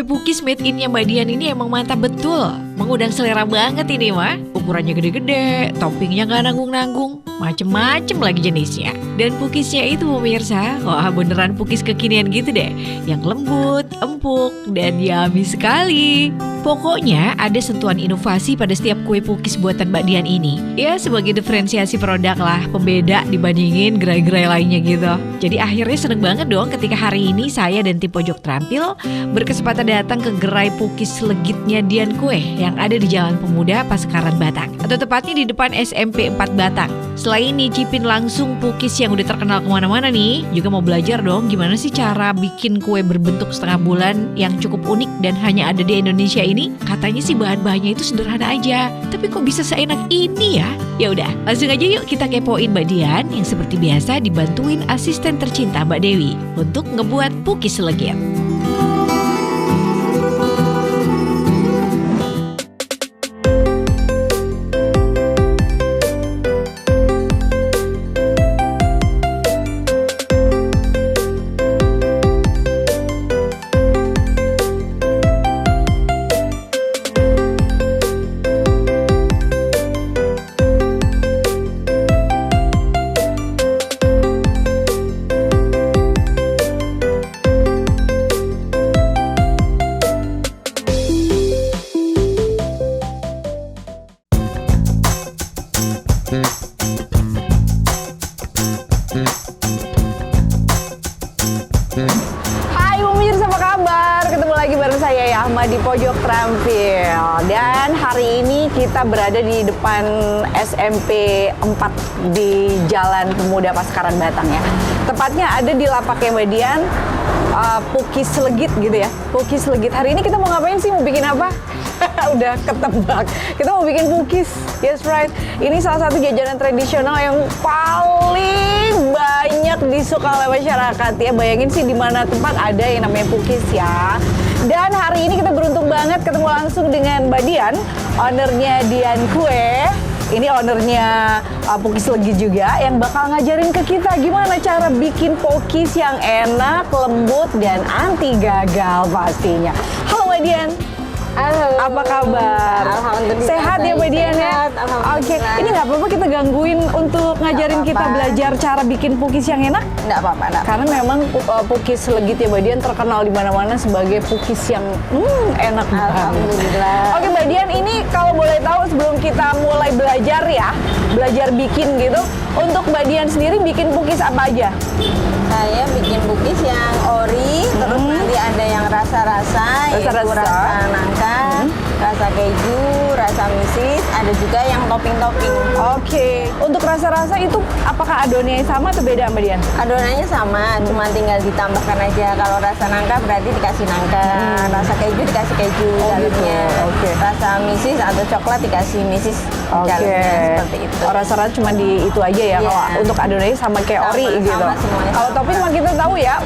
Kue pukis made in-nya Mbak Dian ini emang mantap betul. Mengundang selera banget ini mah. Ukurannya gede-gede, toppingnya gak nanggung-nanggung, macem-macem lagi jenisnya. Dan pukisnya itu pemirsa, wah beneran pukis kekinian gitu deh. Yang lembut, empuk, dan yummy sekali. Pokoknya ada sentuhan inovasi pada setiap kue pukis buatan Mbak Dian ini. Ya sebagai diferensiasi produk lah, pembeda dibandingin gerai-gerai lainnya gitu. Jadi akhirnya seneng banget dong ketika hari ini saya dan tim Pojok Terampil berkesempatan datang ke gerai pukis legitnya Dian Kue yang ada di Jalan Pemuda Pasegaran Batang. Atau tepatnya di depan SMP 4 Batang. Selain nyicipin langsung pukis yang udah terkenal kemana-mana nih, juga mau belajar dong gimana sih cara bikin kue berbentuk setengah bulan yang cukup unik dan hanya ada di Indonesia ini. Katanya sih bahan-bahannya itu sederhana aja, tapi kok bisa seenak ini ya? Ya udah, langsung aja yuk kita kepoin Mbak Dian yang seperti biasa dibantuin asisten tercinta Mbak Dewi untuk ngebuat pukis legit. Hai pemirsa, apa kabar? Ketemu lagi bareng saya Yahma di Pojok Terampil. Dan hari ini kita berada di depan SMP 4 di Jalan Pemuda Pasegaran Batang ya. Tepatnya ada di lapaknya Mbak Dian, pukis legit gitu ya. Pukis legit. Hari ini kita mau ngapain sih? Mau bikin apa? Udah ketebak. Kita mau bikin pukis. Yes right. Ini salah satu jajanan tradisional yang paling banyak disuka oleh masyarakat ya. Bayangin sih di mana tempat ada yang namanya pukis ya. Dan hari ini kita beruntung banget ketemu langsung dengan Mbak Dian, ownernya Dian Kue. Ini ownernya pukis legit juga yang bakal ngajarin ke kita gimana cara bikin pukis yang enak, lembut, dan anti gagal pastinya. Halo Mbak Dian. Halo. Apa kabar? Alhamdulillah. Sehat ya Mbak Dian ya? Oke, ini nggak apa-apa kita gangguin untuk ngajarin kita belajar cara bikin pukis yang enak? Nggak apa-apa. Karena memang pukis legit ya Mbak Dian terkenal di mana-mana sebagai pukis yang enak banget. Alhamdulillah. Oke Mbak Dian, ini kalau boleh tahu sebelum kita mulai belajar ya, belajar bikin gitu, untuk Mbak Dian sendiri bikin pukis apa aja? Saya bikin pukis yang ori, terus nanti ada yang rasa-rasa, yaitu rasa nangka, rasa keju, rasa misis, ada juga yang topping-topping. Oke, untuk rasa-rasa itu apakah adonannya sama atau beda Mbak Dian? Adonannya sama, cuma tinggal ditambahkan aja. Kalau rasa nangka berarti dikasih nangka, rasa keju dikasih keju dalamnya. Oke. Rasa misis atau coklat dikasih misis dalamnya, seperti itu. Oh, rasa-rasa cuma di itu aja ya. Iya. Kalau untuk adonannya sama kayak ori Sama, gitu. semuanya Kalau sama. topping mah kita tahu ya,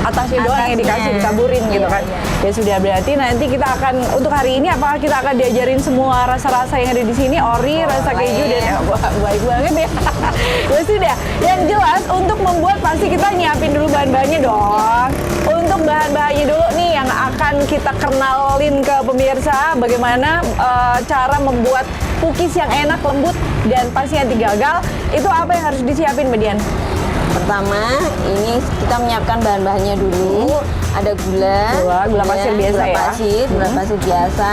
atasnya doang yang Atasnya. dikasih ditaburin gitu Iya, kan. iya. Ya sudah, berarti nanti kita akan untuk hari ini apakah kita akan diajarin semua rasa-rasa yang ada di sini, ori, rasa keju dan wah, baik banget ya. Ya sudah, yang jelas untuk membuat pasti kita nyiapin dulu bahan-bahannya dong. Untuk bahan-bahannya dulu nih yang akan kita kenalin ke pemirsa bagaimana cara membuat pukis yang enak, lembut dan pasti anti gagal. Itu apa yang harus disiapin Mbak Dian? Pertama, ini kita menyiapkan bahan-bahannya dulu. Ada Gula pasir biasa ya? Gula pasir biasa,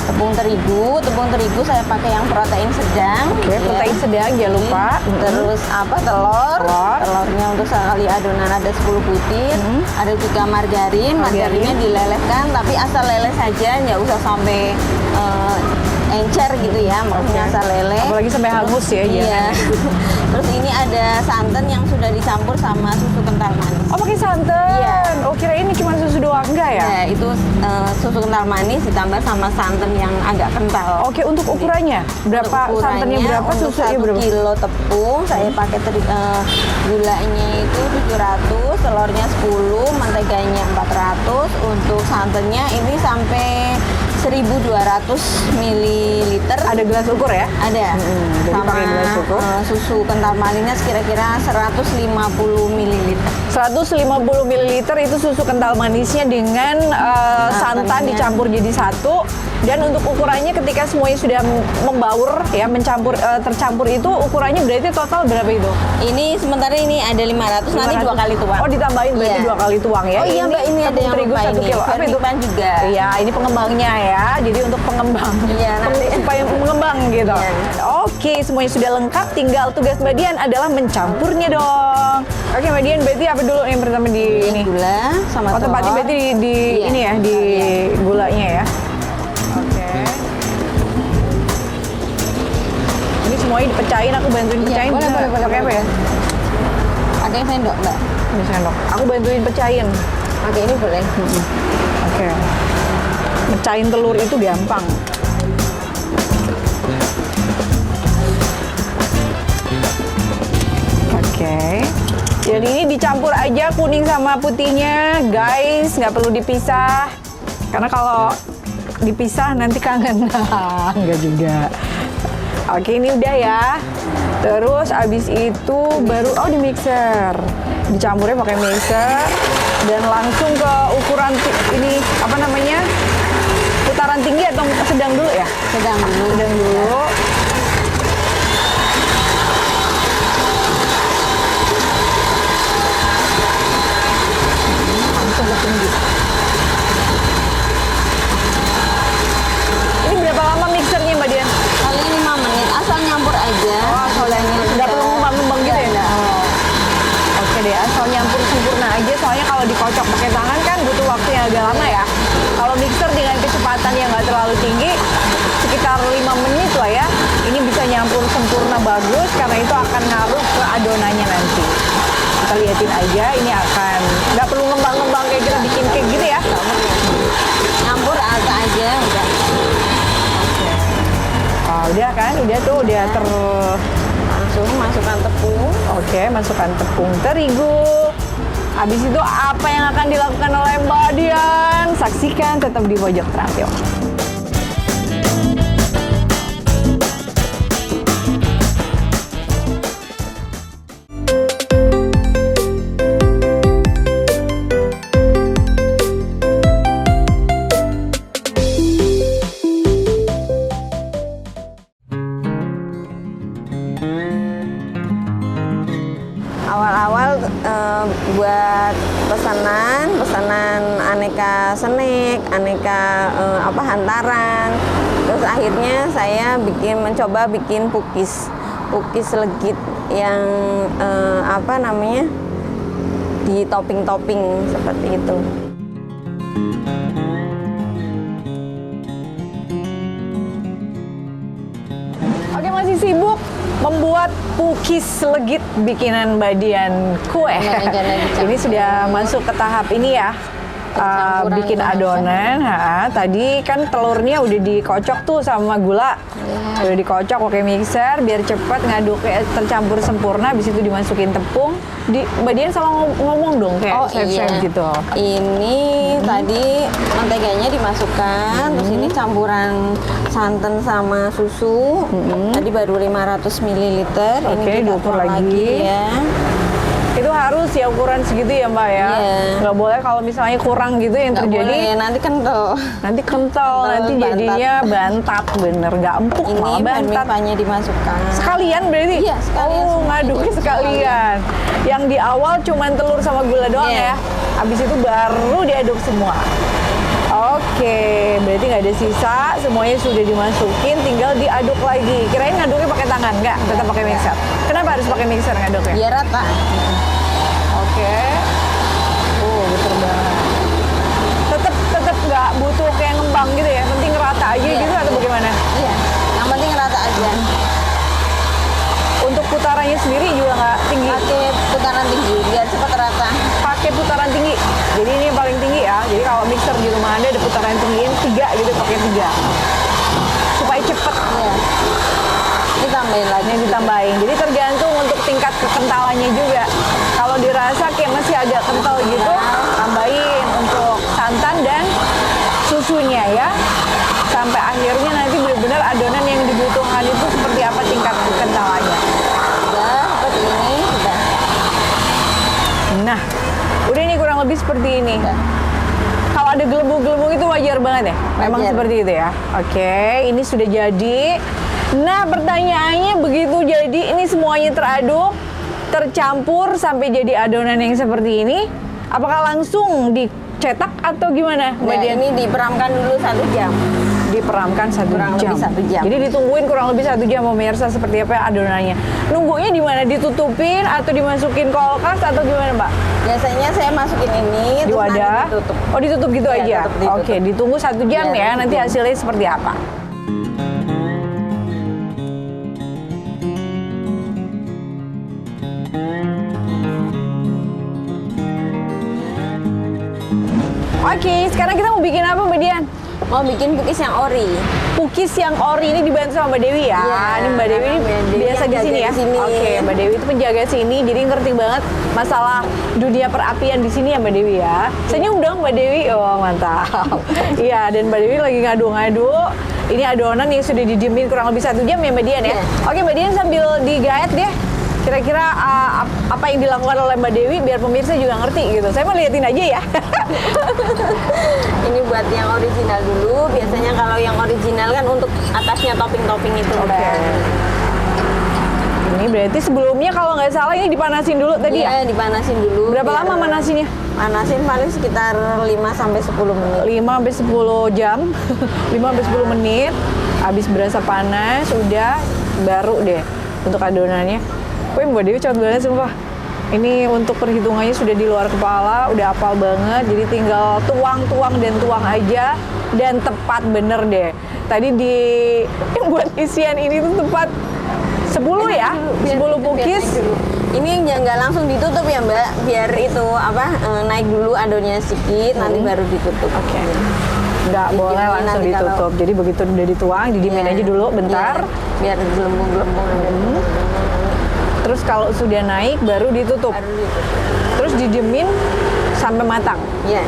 tepung terigu saya pakai yang protein sedang. Oke, protein sedang jangan lupa. Terus telurnya untuk sekali adonan ada 10 butir. Ada juga margarinnya dilelehkan, tapi asal leleh saja, nggak usah sampai encer gitu ya, maksudnya asal leleh. Apalagi sampai hangus ya. Iya. Terus ini ada santan yang sudah dicampur sama susu kental manis. Oh, pakai santan. Iya. Oh, kira ini cuma susu doang enggak ya? Ya, itu susu kental manis ditambah sama santan yang agak kental. Oke, untuk ukurannya berapa? Untuk Santannya ukurannya, berapa? untuk Susunya 1 berapa? kilo tepung saya pakai gulanya itu 700, telurnya 10, menteganya 400. Untuk santannya ini sampai 1200 ml. Ada gelas ukur ya? Ada. jadi Sama pakai gelas ukur. susu kental manisnya kira-kira 150 ml. 150 ml itu susu kental manisnya dengan santan santannya. dicampur jadi satu. Dan untuk ukurannya ketika semuanya sudah membaur ya tercampur itu ukurannya berarti total berapa itu? Ini sementara ini ada 500, nanti 2 kali tuang. Oh, ditambahin berarti Iya. 2 kali tuang ya. Oh iya Mbak, ini ada tepung yang terigu lupa 1 ini. kilo. Apa itu? Vermipan juga. Iya, ini pengembangnya ya. Jadi untuk pengembang. Iya, nanti. Supaya mengembang gitu. Iya. Oke, semuanya sudah lengkap. Tinggal tugas Mbak Dian adalah mencampurnya dong. Oke, Mbak Dian, berarti apa dulu yang pertama di ini? Gula sama Oh, tempatnya telur. berarti di Iya. ini ya, di Iya. gulanya ya. Oke. Ini semuanya dipecahin, aku bantuin Iya, pecahin. boleh, bisa boleh, nggak? boleh, Pakai apa boleh. ya? Pakai sendok Mbak. Ini sendok. Aku bantuin pecahin. Pakai ini boleh. Oke. Mecahin telur itu gampang. Oke. Jadi ini dicampur aja kuning sama putihnya, guys. Nggak perlu dipisah. Karena kalau dipisah nanti kangen. Enggak juga. Oke, ini udah ya. Terus abis itu baru di mixer. Dicampurnya pakai mixer dan langsung ke ukuran ini apa namanya? Putaran tinggi atau sedang dulu ya? Sedang dulu. Sedang dulu. Langsung ke tinggi. Ini berapa lama mixernya Mbak Dian? Kali 5 menit, asal nyampur aja. Oh, asal nggak perlu ngembang-ngembang gitu ya? Nggak. Oke deh, asal nyampur sempurna aja. Soalnya kalau dikocok pakai tangan kan butuh waktu yang agak lama ya. Kalau mixer dengan kecepatan yang nggak terlalu tinggi, sekitar 5 menit lah ya. Ini bisa nyampur sempurna bagus karena itu akan ngaruh ke adonannya nanti. Kita liatin aja, ini akan nggak perlu ngembang-ngembang kayak kita bikin cake gitu ya. Nyampur agak aja udah. Oh, udah kan, udah tuh, udah Langsung masukkan tepung. Oke, masukkan tepung terigu. Habis itu apa yang akan dilakukan oleh Mbak Dian? Saksikan tetap di Pojok Terampil. Awal-awal buat pesanan aneka snack, aneka hantaran. Terus akhirnya saya mencoba bikin pukis legit yang di topping-topping seperti itu. Oke, masih sibuk membuat pukis legit bikinan Mbak Dian kue. Ini sudah masuk ke tahap ini ya. Campuran Bikin itu adonan. Tadi kan telurnya udah dikocok tuh sama gula. Udah dikocok pakai mixer biar cepat ngaduknya tercampur sempurna. Habis itu dimasukin tepung. Mbak Dian selalu ngomong dong kayak chef-chef gitu. Ini tadi menteganya dimasukkan, terus ini campuran santan sama susu. Tadi baru 500 ml. Oke, Ini diukur tuang lagi. ya. Itu harus ya ukuran segitu ya Mbak ya. Iya. Nggak boleh kalau misalnya kurang gitu yang Nggak terjadi. boleh, nanti kental. Nanti kental, nanti bantat. jadinya bantat, bener nggak empuk Ini malah bantat. vermipannya dimasukkan. Sekalian berarti? Iya, sekalian Oh, semuanya. ngaduknya sekalian. Yang di awal cuman telur sama gula doang Iya. ya. Habis itu baru diaduk semua. Oke, berarti nggak ada sisa, semuanya sudah dimasukin, tinggal diaduk lagi. Kirain ngaduknya pakai tangan, nggak? Tetap pakai mixer. Kenapa harus pakai mixer ngaduknya? Biar rata. Oke. Betul banget. Tetap nggak butuh kayak ngembang gitu ya, penting rata aja Iya, gitu atau iya. bagaimana? Iya, yang penting rata aja. Untuk putarannya sendiri juga nggak tinggi. Pakai putaran tinggi biar cepat rata. Pakai putaran tinggi. Jadi ini yang paling tinggi ya. Jadi kalau mixer di rumah Anda ada putaran tinggiin 3 gitu, pakai 3. Supaya cepet. Iya. Ditambahin lagi. Ini ditambahin. Jadi tergantung untuk tingkat kekentalannya juga. Kalau dirasa kayak masih agak kental gitu, tambahin untuk santan dan susunya ya. lebih seperti ini. Enggak. Kalau ada gelembung-gelembung itu wajar banget ya? Memang Wajar. seperti itu ya? Oke, ini sudah jadi. Nah, pertanyaannya begitu jadi, ini semuanya teraduk, tercampur sampai jadi adonan yang seperti ini, apakah langsung dicetak atau gimana, Mbak Nah, Dian? ini diperamkan dulu 1 jam. Diperamkan Kurang lebih 1 jam. Jadi ditungguin kurang lebih 1 jam pemirsa seperti apa adonannya. Nunggunya di mana? Ditutupin atau dimasukin kulkas atau gimana, Mbak? Biasanya saya masukin ini Di terus nanti wadah? ditutup. Oh, ditutup gitu Iya, aja? ditutup. Oke, ditunggu 1 jam Iya, ya, 1 nanti jam. hasilnya seperti apa? Oke, sekarang kita mau bikin apa, Mbak Dian? Mau bikin cookies yang ori. Pukis yang ori ini dibantu sama Mbak Dewi ya. Iya, Ini Mbak Dewi ini Mbak Dewi biasa yang di sini jaga ya. di sini. Oke, Mbak Dewi itu penjaga sini, jadi ngerti banget masalah dunia perapian di sini ya Mbak Dewi ya. Senyum dong Mbak Dewi. Oh, mantap. Iya, dan Mbak Dewi lagi ngadu-ngadu. Ini adonan yang sudah didiemin kurang lebih 1 jam ya Mbak Dian ya. Iya. Oke, Mbak Dian sambil digaet deh. Kira-kira apa yang dilakukan oleh Mbak Dewi biar pemirsa juga ngerti gitu. Saya mau liatin aja ya. Ini buat yang original dulu. Biasanya kalau yang original kan untuk atasnya topping-topping itu. Oke. Mbak. Ini berarti sebelumnya kalau nggak salah ini dipanasin dulu tadi ya? Iya, dipanasin dulu. Berapa biar- lama manasinnya? Manasin paling sekitar 5 sampai 10 menit. 5 sampai 10 jam. 5 sampai 10 menit. Habis berasa panas, udah baru deh untuk adonannya. Wih, Mbak Dewi cepet banget sumpah. Ini untuk perhitungannya sudah di luar kepala, udah hafal banget. Jadi tinggal tuang dan tuang aja dan tepat bener deh. Tadi di buat isian ini tuh tepat 10 ya, 10 pukis. Ini nggak langsung ditutup ya Mbak, biar itu naik dulu adonannya sedikit, nanti baru ditutup. Oke. Nggak boleh Didiemin langsung nanti kalau- ditutup. Jadi begitu udah dituang, didiemin Iya. aja dulu bentar. Iya, biar gelembung-gelembung. Terus kalau sudah naik baru ditutup. Baru ditutup. Terus didiemin sampai matang. Iya.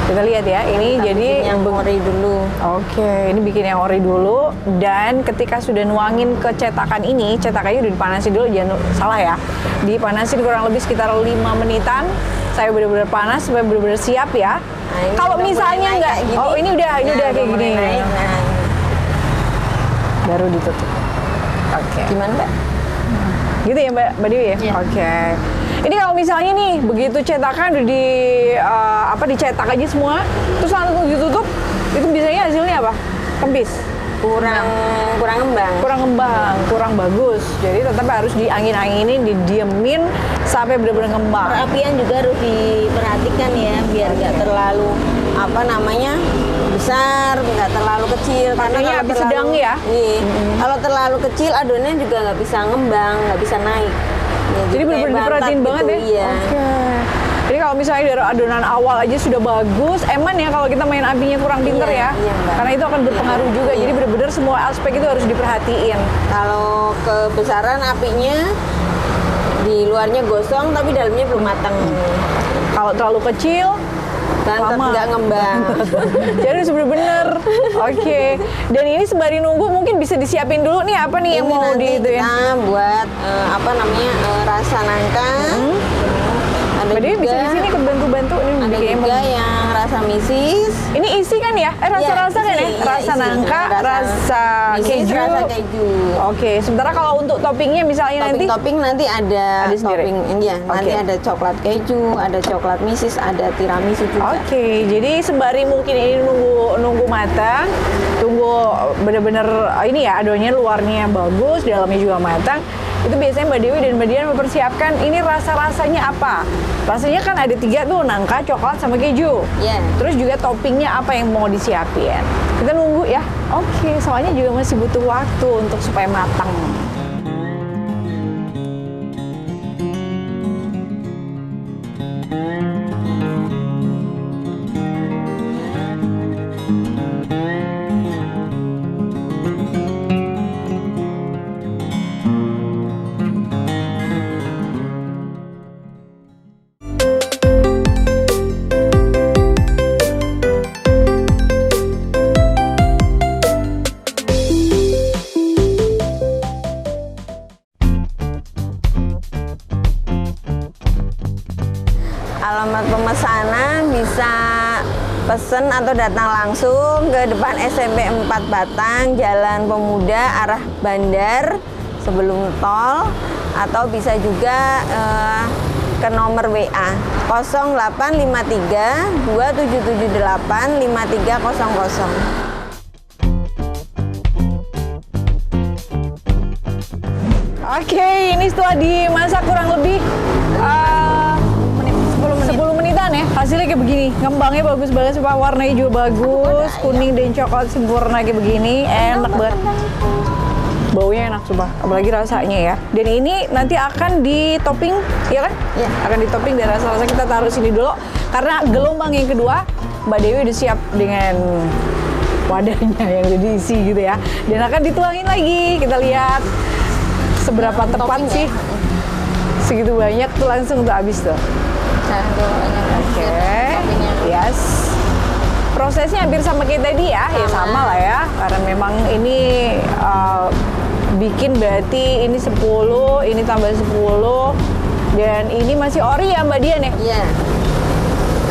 Kita lihat ya, ini Kita jadi bikin yang ori dulu. Oke, ini bikin yang ori dulu. Dan ketika sudah nuangin ke cetakan ini, cetakannya udah dipanasin dulu, jangan salah ya. Dipanasin kurang lebih sekitar 5 menitan. Saya benar-benar panas supaya benar-benar siap ya. Nah, ini Kalau udah misalnya mulai naik nggak, kayak gini. oh ini udah kayak mulai gini. naik. Nah, Baru ditutup. Oke. gimana Mbak? Gitu ya Mbak Dewi ya? Iya. Oke. Ini kalau misalnya nih begitu cetakan udah dicetak aja semua, terus langsung ditutup, itu biasanya hasilnya apa? Kempis, Kurang ngembang. kurang ngembang, kurang bagus. Jadi tetap harus diangin-anginin, didiemin sampai benar-benar ngembang. Perapian juga harus diperhatikan ya, biar nggak terlalu besar, nggak terlalu kecil. Pakainya kalau api terlalu- sedang ya? Iya. Kalau terlalu kecil adonannya juga nggak bisa ngembang, nggak bisa naik. Ya, Jadi kayak benar-benar diperhatiin bantat banget gitu, ya? Iya. Oke. Jadi kalau misalnya dari adonan awal aja sudah bagus, eman ya kalau kita main apinya kurang pinter Iya, ya. iya, Mbak. Karena itu akan berpengaruh juga. Iya. Jadi benar-benar semua aspek itu harus diperhatiin. Kalau kebesaran apinya di luarnya gosong tapi dalamnya belum matang. Kalau terlalu kecil, Bantet lama. nggak ngembang. Jadi harus bener-bener. Oke. Dan ini sembari nunggu mungkin bisa disiapin dulu nih apa nih yang Ini mau nanti di itu ya. kita buat rasa nangka. Ada Mbak Dewi juga, bisa di sini kebantu-bantu ini ada bikinnya juga bagus. yang rasa misis. Ini isi kan ya? Rasa-rasa kan ya? isi, Rasa isi. nangka, rasa misis, keju. rasa keju. Oke, sementara kalau untuk toppingnya misalnya nanti Topping nanti ada, Ada sendiri? topping, iya. Nanti Oke. ada coklat keju, ada coklat misis, ada tiramisu juga. Oke, jadi sembari mungkin ini nunggu matang, tunggu bener-bener ini ya adonannya luarnya bagus, dalamnya juga matang. Itu biasanya Mbak Dewi dan Mbak Dian mempersiapkan ini rasa-rasanya apa. Rasanya kan ada 3 tuh, nangka, coklat, sama keju. Iya. Terus juga toppingnya apa yang mau disiapin. Kita nunggu ya. Oke, soalnya juga masih butuh waktu untuk supaya matang. alamat pemesanan bisa pesen atau datang langsung ke depan SMP 4 Batang, Jalan Pemuda arah Bandar sebelum tol, atau bisa juga ke nomor WA 0853 2778 5300. Oke, ini setelah dimasak kurang lebih 10 menitan ya. Hasilnya kayak begini. Ngembangnya bagus banget, supaya warnanya juga bagus, kuning dan coklat sempurna kayak begini. Enak banget. Baunya enak coba, apalagi rasanya ya. Dan ini nanti akan ditopping, ya kan? Iya. Akan ditopping dan rasa-rasa kita taruh sini dulu. Karena gelombang yang kedua, Mbak Dewi udah siap dengan wadahnya yang udah diisi gitu ya. Dan akan dituangin lagi. Kita lihat seberapa tepat sih. Segitu banyak tuh langsung tuh habis tuh. Oke. Yes. Prosesnya hampir sama kayak tadi ya. Ya sama lah ya. Karena memang ini bikin berarti ini 10, ini tambah 10. Dan ini masih ori ya Mbak Dian ya? Iya.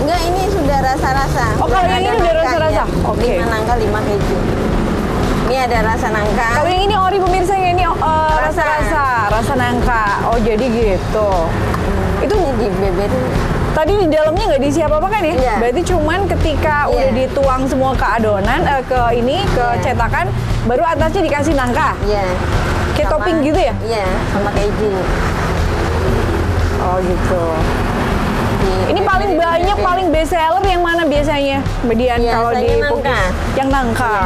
Enggak, ini sudah rasa-rasa. Oh, kalau yang ini udah rasa-rasa? Oke. 5 nangka, 5 keju. Ini ada rasa nangka. Kalau yang ini ori pemirsa, yang ini rasa nangka. Oh, jadi gitu. Itu Ini di beber. tadi di dalamnya nggak diisi apa-apa kan ya? Iya. Berarti cuman ketika Iya. udah dituang semua ke adonan, ke Iya. cetakan, baru atasnya dikasih nangka. Iya. Kayak Sama- topping gitu ya? Iya, sama keju. Oh gitu. Ini paling banyak, paling best seller yang mana biasanya, Mbak Dian? Kalau di Biasanya Pukis? nangka. Yang nangka.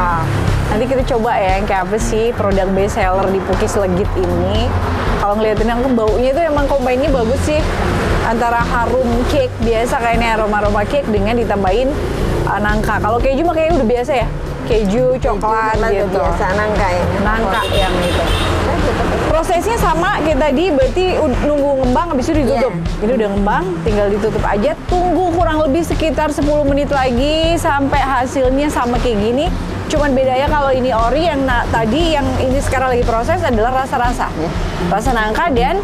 Nanti kita coba ya, yang kayak apa sih produk best seller di Pukis Legit ini. Kalau ngeliatin yang baunya itu emang combine-nya bagus sih. Antara harum cake biasa kayaknya, aroma-aroma cake dengan ditambahin nangka. Kalau keju mah kayaknya udah biasa ya? Keju, coklat Keju gitu. biasa nangka ya. Nangka yang itu. Prosesnya sama kayak tadi, berarti nunggu ngembang habis itu ditutup. Iya. Ini udah ngembang, tinggal ditutup aja. Tunggu kurang lebih sekitar 10 menit lagi sampai hasilnya sama kayak gini. Cuman bedanya kalau ini ori, yang tadi yang ini sekarang lagi proses adalah rasa-rasa. Iya. Rasa nangka dan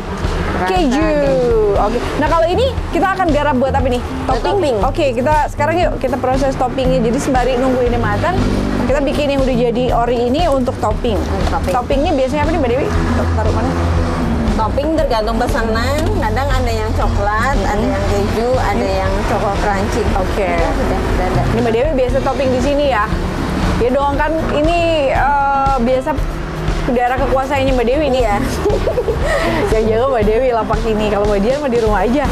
Rasa keju. keju. Oke. Nah, kalau ini kita akan garap buat apa nih? Topping. Oke, kita sekarang yuk kita proses toppingnya. Jadi sembari nunggu ini matang, kita bikin yang udah jadi ori ini untuk topping. Topping. Toppingnya biasanya apa nih Mbak Dewi? Taruh mana? Topping tergantung pesanan. Kadang ada yang coklat, ada yang keju, ada yang coklat crunchy. Oke. Ya, sudah ada. Ini Mbak Dewi biasa topping di sini ya. Ya doang kan ini biasa daerah kekuasaannya Mbak Dewi nih. Iya. Yang jaga Mbak Dewi lapak ini. Kalau Mbak Dian mah di rumah aja.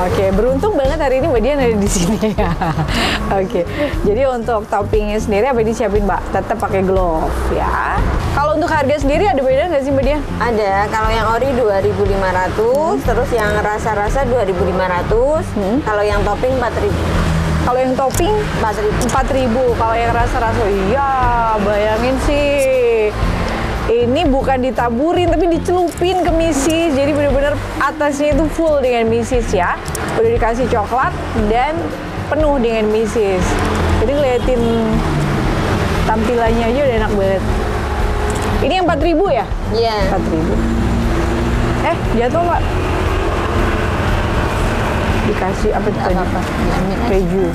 Oke, beruntung banget hari ini Mbak Dian ada di sini. Oke, jadi untuk toppingnya sendiri apa disiapin Mbak? Tetap pakai glove ya. Kalau untuk harga sendiri ada beda nggak sih Mbak Dian? Ada, kalau yang ori 2.500, terus yang rasa-rasa 2.500, kalau yang topping 4.000. Kalau yang topping 4.000, kalau yang rasa-rasa iya, bayangin sih. Ini bukan ditaburin tapi dicelupin ke misis. Jadi benar-benar atasnya itu full dengan misis ya. Udah dikasih coklat dan penuh dengan misis. Jadi ngeliatin tampilannya aja udah enak banget. Ini yang 4.000 ya? Iya. 4.000. Jatuh Mbak. Dikasih apa itu tadi? Apa-apa, diambil aja. Keju.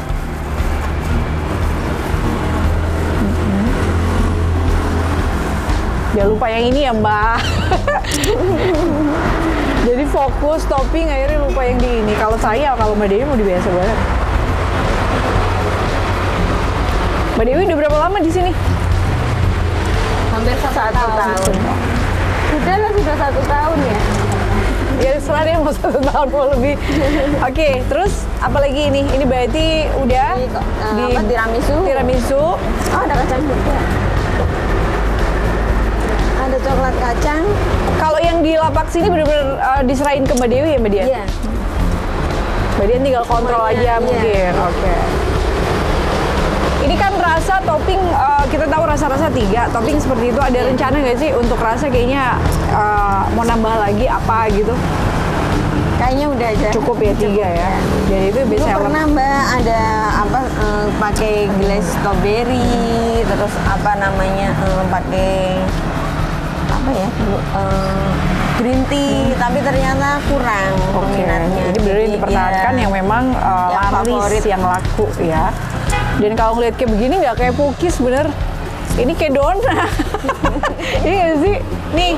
Jangan lupa yang ini ya Mbak. Jadi fokus topping akhirnya lupa yang di ini. Kalau saya, kalau Mbak Dewi mau biasa banget. Mbak Dewi udah berapa lama di sini? Hampir 1 tahun. Sudah 1 tahun ya. Ya setelah dia mau 1 tahun mau lebih. Oke, terus apalagi ini? Ini berarti udah Apa, tiramisu. tiramisu. Oh, ada kacang juga. Ada coklat kacang. Kalau yang di lapak sini benar-benar diserahin ke Mbak Dewi ya Mbak Dian? Iya. Mbak Dian tinggal kontrol Semuanya, aja iya. mungkin. Oke. Ini kan rasa topping, kita tahu rasa-rasa 3. Topping seperti itu ada rencana nggak sih untuk rasa kayaknya mau nambah lagi apa gitu? Kayaknya udah aja. Cukup ya 3 ya. Jadi itu Dulu bisa pernah Mbak ada apa pakai glaze strawberry, terus apa namanya pakai apa ya dulu green tea, tapi ternyata kurang peminatnya. Jadi benar dipertahankan yang memang yang laris, favorit. yang laku ya. Dan kalau ngeliat kayak begini nggak kayak pukis bener. Ini kayak donat. Iya nggak sih? Nih,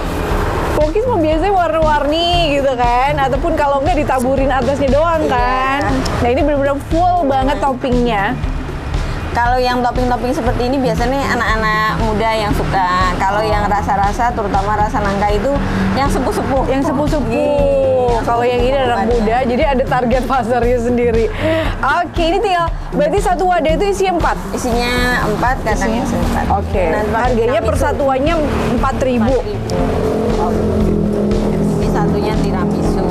pukis mah biasanya warna-warni gitu kan. Ataupun kalau nggak ditaburin atasnya doang kan. Nah ini bener-bener full banget toppingnya. Kalau yang topping-topping seperti ini biasanya anak-anak muda yang suka. Kalau yang rasa-rasa, terutama rasa nangka itu yang sepuh-sepuh. Yang sepuh-sepuh. Kalau yang ini anak muda, jadi ada target pasarnya sendiri. Oke, ini tinggal berarti satu wadah itu isi 4. Isinya 4, kadang isi 4. Oke. Harganya per satuannya 4.000. Ini satunya tiramisu.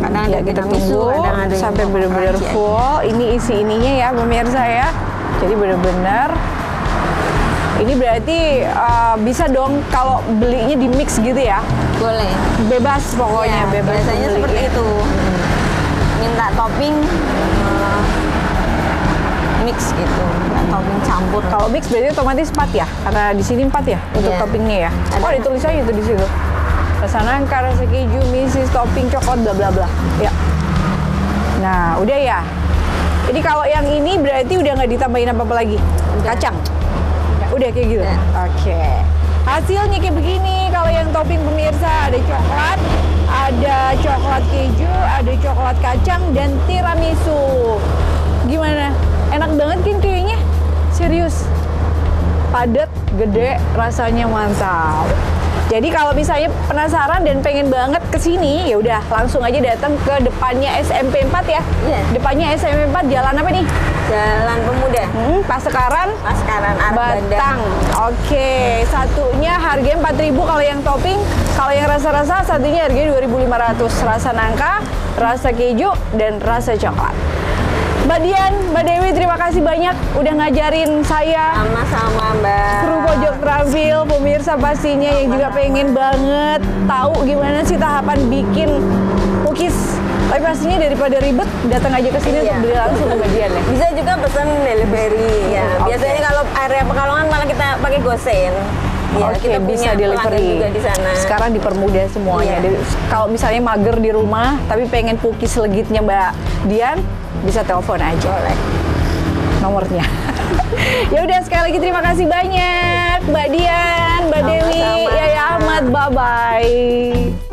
Kadang ada Ya, kita tiramisu, tunggu kadang ada yang sampai benar-benar crunchy. full. Ini isi ininya ya pemirsa ya. Jadi benar-benar ini berarti bisa dong kalau belinya di mix gitu ya. Boleh. Bebas pokoknya, Ya, bebas. biasanya beli. seperti itu. Minta topping mix gitu, minta topping campur. Kalau mix berarti otomatis 4 ya? Karena di sini 4 ya untuk Iya. toppingnya ya. Ada. Oh, ditulis aja tuh di situ. Rasa nangka, rasa keju, misis, topping coklat, bla bla bla. Ya. Nah, udah ya. Jadi kalau yang ini berarti udah nggak ditambahin apa-apa lagi? Udah. Kacang? Udah kayak gitu? Udah. Oke. Hasilnya kayak begini. Kalau yang topping pemirsa ada coklat, ada coklat keju, ada coklat kacang, dan tiramisu. Gimana? Enak banget kan kayaknya? Serius? Padat, gede, rasanya mantap. Jadi kalau misalnya penasaran dan pengen banget ke sini, ya udah langsung aja datang ke depannya SMP 4 ya. Iya. Depannya SMP 4 jalan apa nih? Jalan Pemuda. Pasekaran Paskaran arah Batang. Bandang. Oke, satunya harganya 4.000 kalau yang topping, kalau yang rasa-rasa satunya harganya 2.500. Rasa nangka, rasa keju, dan rasa coklat. Mbak Dian, Mbak Dewi, terima kasih banyak udah ngajarin saya Sama-sama Mbak. kru pojok terampil, pemirsa pastinya yang juga pengen banget tahu gimana sih tahapan bikin cookies. Tapi pastinya daripada ribet, datang aja ke sini Iya. untuk beli langsung ke Mbak Dian ya. Bisa juga pesan delivery ya. Oke. Biasanya kalau area Pekalongan malah kita pakai gosen. Ya, Oke, kita bisa punya pelanggan delivery juga di sana. Sekarang dipermudah semuanya. Iya. Kalau misalnya mager di rumah, tapi pengen cookies legitnya Mbak Dian, bisa telepon aja. Boleh. Nomornya. Ya udah, sekali lagi terima kasih banyak Mbak Dian, Mbak Dewi, Sama-sama. Yaya Ahmad, bye bye.